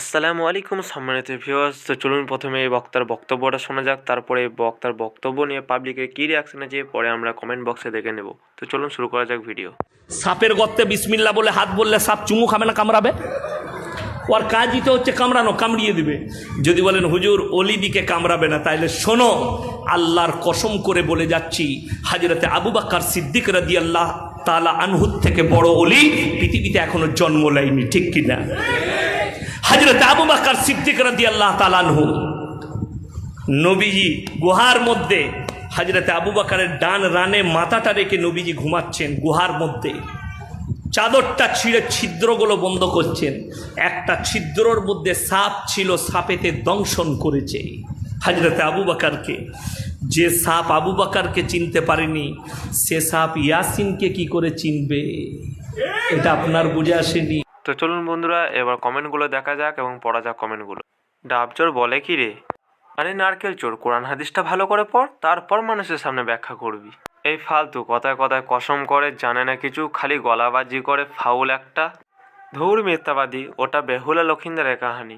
আসসালামু আলাইকুম সম্মানিত ভিউয়ার্স। তো চলুন প্রথমে এই বক্তার বক্তব্যটা শোনা যাক, তারপরে এই বক্তার বক্তব্য নিয়ে পাবলিকের কী রিয়াকশন আছে পরে আমরা কমেন্ট বক্সে দেখে নেব। তো চলুন শুরু করা যাক ভিডিও। সাপের গর্তে বিসমিল্লা বলে হাত বললে সাপ চুমু খাবে না, কামড়াবে? ওর কাজই তো হচ্ছে কামড়ানো, কামড়িয়ে দিবে। যদি বলেন হুজুর অলি দিকে কামড়াবে না, তাইলে শোনো, আল্লাহর কসম করে বলে যাচ্ছি, হযরতে আবু বকর সিদ্দিক রাদিয়াল্লাহু তাআলা আনহুর থেকে বড় অলি পৃথিবীতে এখনো জন্ম নেয়নি, ঠিক কিনা? হযরতে আবু বকর সিদ্দিক রাদিয়াল্লাহু তাআলা আনহু নবীজি গুহার মধ্যে, হযরতে আবু বকরের ডান রানে মাথাটা রেখে নবীজি ঘুমাচ্ছেন গুহার মধ্যে, চাদরটা ছিঁড়ে ছিদ্রগুলো বন্ধ করছেন। একটা ছিদ্রর মধ্যে সাপ ছিল, সাপেতে দংশন করেছে হযরতে আবু বকরকে। যে সাপ আবু বকরকে চিনতে পারেনি, সে সাপ ইয়াসিনকে কি করে চিনবে? এটা আপনার বুঝে আসেনি। তো চলুন বন্ধুরা, এবার কমেন্টগুলো দেখা যাক এবং পড়া যাক কমেন্টগুলো। ডাবচোর বলে কি রে, আরে নারকেল চোর, কোরআন হাদিসটা ভালো করে পড়, তারপর মানুষের সামনে ব্যাখ্যা করবি। এই ফালতু কথায় কথায় কসম করে, জানে না কিছু, খালি গলাবাজি করে, ফাউল একটা। ধুর মিথ্যাবাদী, ওটা বেহুলা লক্ষিন্দারের কাহানি।